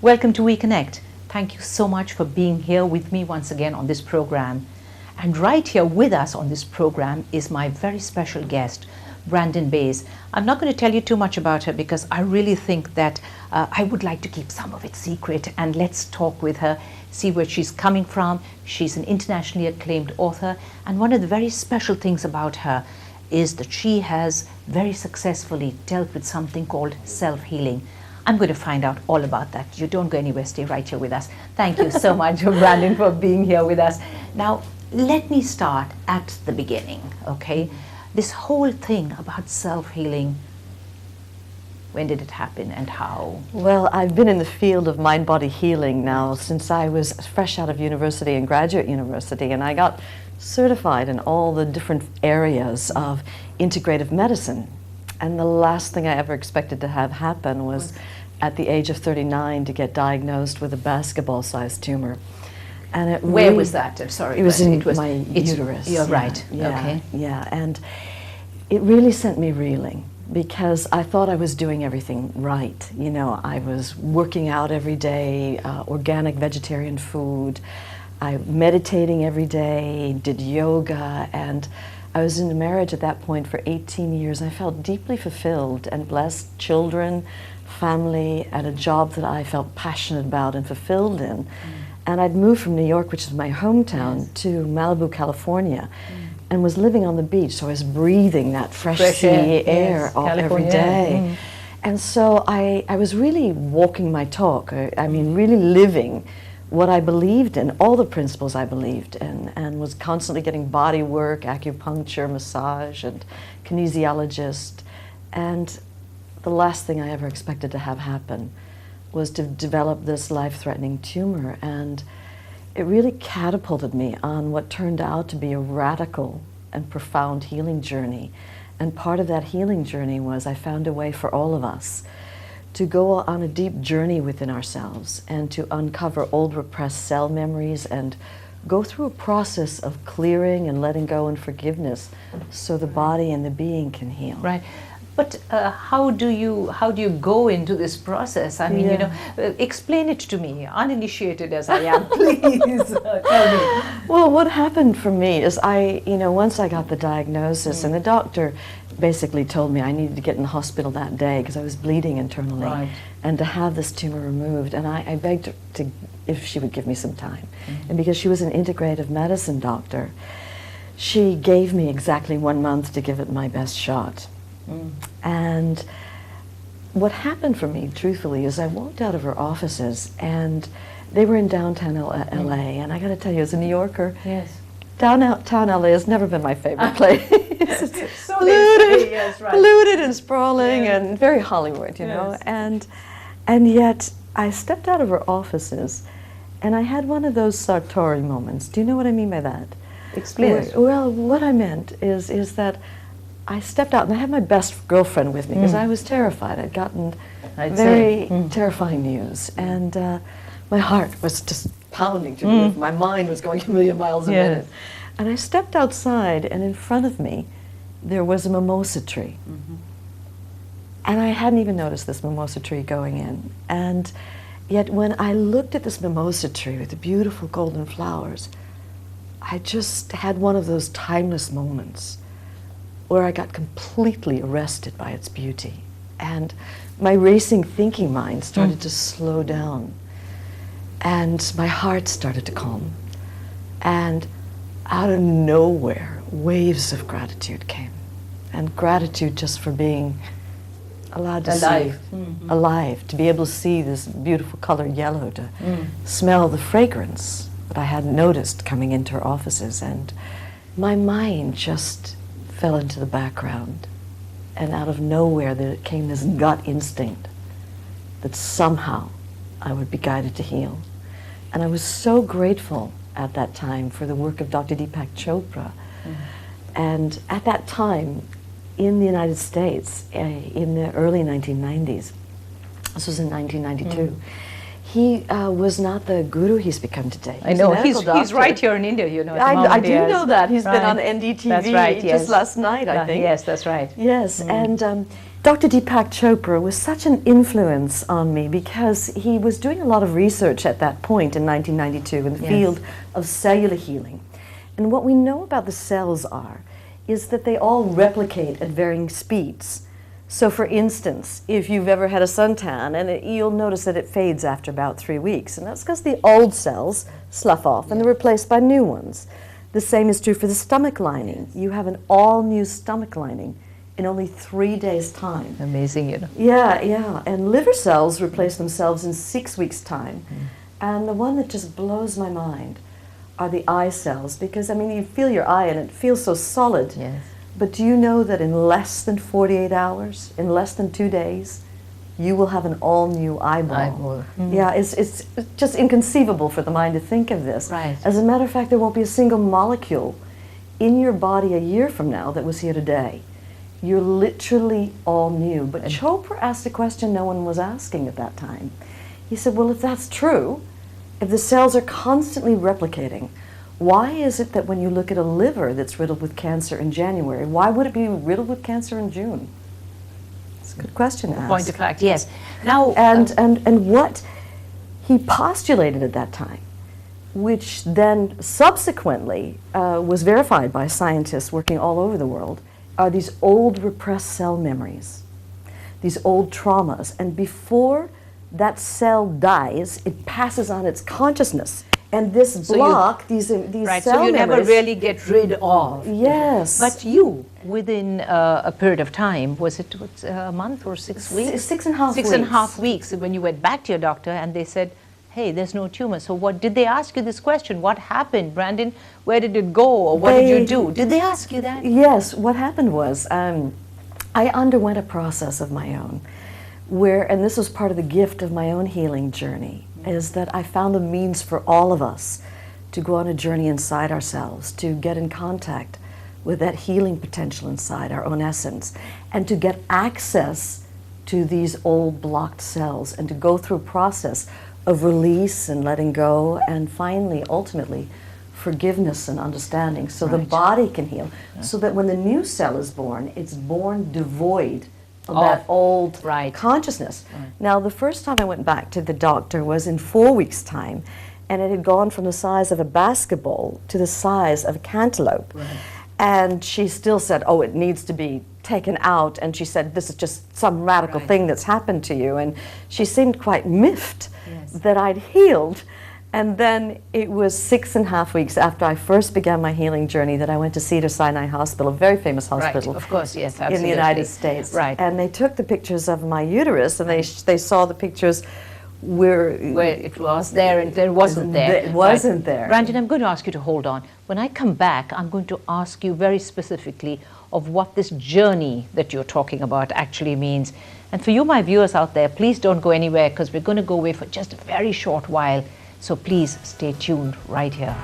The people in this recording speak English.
Welcome to We Connect. Thank you so much for being here with me once again on this program. And right here with us on this program is my very special guest, Brandon Bays. I'm not going to tell you too much about her because I really think that I would like to keep some of it secret, and let's talk with her, see where she's coming from. She's an internationally acclaimed author, and one of the very special things about her is that she has very successfully dealt with something called self-healing. I'm going to find out all about that. You don't go anywhere, stay right here with us. Thank you so much, Brandon, for being here with us. Now, let me start at the beginning, okay? This whole thing about self-healing, when did it happen and how? Well, I've been in the field of mind-body healing now since I was fresh out of university and graduate university, and I got certified in all the different areas of integrative medicine. And the last thing I ever expected to have happen was at the age of 39 to get diagnosed with a basketball-sized tumor. And it Where was that? I'm sorry. It was in my uterus. You're right. Yeah, okay. Yeah, and it really sent me reeling because I thought I was doing everything right. You know, I was working out every day, organic vegetarian food, I meditating every day, did yoga, and I was in a marriage at that point for 18 years. I felt deeply fulfilled and blessed, children, family, and a job that I felt passionate about and fulfilled in. And I'd moved from New York, which is my hometown, to Malibu, California, and was living on the beach, so I was breathing that fresh sea air every day. And so I was really walking my talk, I mean really living what I believed in, all the principles I believed in, and was constantly getting body work, acupuncture, massage, and kinesiologist. And the last thing I ever expected to have happen was to develop this life-threatening tumor, and it really catapulted me on what turned out to be a radical and profound healing journey. And part of that healing journey was I found a way for all of us to go on a deep journey within ourselves and to uncover old repressed cell memories and go through a process of clearing and letting go and forgiveness so the body and the being can heal. Right. But how do you go into this process? I mean, you know, explain it to me, uninitiated as I am, please. Tell me. Well, what happened for me is once I got the diagnosis, and the doctor basically told me I needed to get in the hospital that day because I was bleeding internally, and to have this tumor removed. And I begged her if she would give me some time. And because she was an integrative medicine doctor, she gave me exactly 1 month to give it my best shot. And what happened for me, truthfully, is I walked out of her offices, and they were in downtown LA, and I got to tell you, as a New Yorker, downtown LA has never been my favorite place. It's So polluted and sprawling and very Hollywood, you know. And yet I stepped out of her offices, and I had one of those Sartori moments. Do you know what I mean by that? Explain. Well, what I meant is that I stepped out, and I had my best girlfriend with me because I was terrified. I'd gotten very terrifying news, and my heart was just pounding to me. My mind was going a million miles a minute. And I stepped outside, and in front of me, there was a mimosa tree. And I hadn't even noticed this mimosa tree going in. And yet when I looked at this mimosa tree with the beautiful golden flowers, I just had one of those timeless moments where I got completely arrested by its beauty. And my racing thinking mind started to slow down. And my heart started to calm. And out of nowhere, waves of gratitude came. And gratitude just for being allowed to see, alive, to be able to see this beautiful color yellow, to smell the fragrance that I hadn't noticed coming into her offices. And my mind just fell into the background, and out of nowhere there came this gut instinct that somehow I would be guided to heal. And I was so grateful at that time for the work of Dr. Deepak Chopra. And at that time, in the United States, in the early 1990s, this was in 1992, he was not the guru he's become today. I know, he's right here in India, you know. I do know that. He's been on NDTV that's right, just last night, I think. Yes, that's right. Yes, and Dr. Deepak Chopra was such an influence on me because he was doing a lot of research at that point in 1992 in the Yes. field of cellular healing. And what we know about the cells is that they all replicate at varying speeds. So for instance, if you've ever had a suntan, you'll notice that it fades after about 3 weeks, and that's because the old cells slough off and they're replaced by new ones. The same is true for the stomach lining. You have an all-new stomach lining in only 3 days' time. Amazing, you know. Yeah, yeah. And liver cells replace themselves in 6 weeks' time. And the one that just blows my mind are the eye cells, because, I mean, you feel your eye and it feels so solid. Yes. But do you know that in less than 48 hours, in less than 2 days, you will have an all-new eyeball? Yeah, it's just inconceivable for the mind to think of this. Right. As a matter of fact, there won't be a single molecule in your body a year from now that was here today. You're literally all new. But Chopra asked a question no one was asking at that time. He said, well, if that's true, if the cells are constantly replicating, why is it that when you look at a liver that's riddled with cancer in January, why would it be riddled with cancer in June? It's a good question to ask. Point of fact, yes. Now, And what he postulated at that time, which then subsequently was verified by scientists working all over the world, are these old repressed cell memories, these old traumas. And before that cell dies, it passes on its consciousness. And this block, these right, cell so you never memories, really get rid of. Yes. But you, within a period of time, was it a month or 6 weeks? 6.5 Six and a half weeks, when you went back to your doctor and they said, hey, there's no tumor. So what did they ask you this question? What happened, Brandon? Where did it go? Or what did you do? Did they ask you that? Yes. What happened was I underwent a process of my own where, and this was part of the gift of my own healing journey, is that I found a means for all of us to go on a journey inside ourselves, to get in contact with that healing potential inside our own essence, and to get access to these old blocked cells, and to go through a process of release and letting go, and finally, ultimately, forgiveness and understanding, so the body can heal, so that when the new cell is born, it's born devoid of that old consciousness. Now, the first time I went back to the doctor was in 4 weeks' time, and it had gone from the size of a basketball to the size of a cantaloupe. And she still said, oh, it needs to be taken out, and she said, this is just some radical thing that's happened to you. And she seemed quite miffed that I'd healed. And then it was 6.5 weeks after I first began my healing journey that I went to Cedars-Sinai Hospital, a very famous hospital. Right, of course, yes, absolutely. In the United States. Right. And they took the pictures of my uterus, and they saw the pictures where it was there and there wasn't there. It wasn't there. Brandon, I'm going to ask you to hold on. When I come back, I'm going to ask you very specifically of what this journey that you're talking about actually means. And for you, my viewers out there, please don't go anywhere, because we're going to go away for just a very short while. So please stay tuned right here.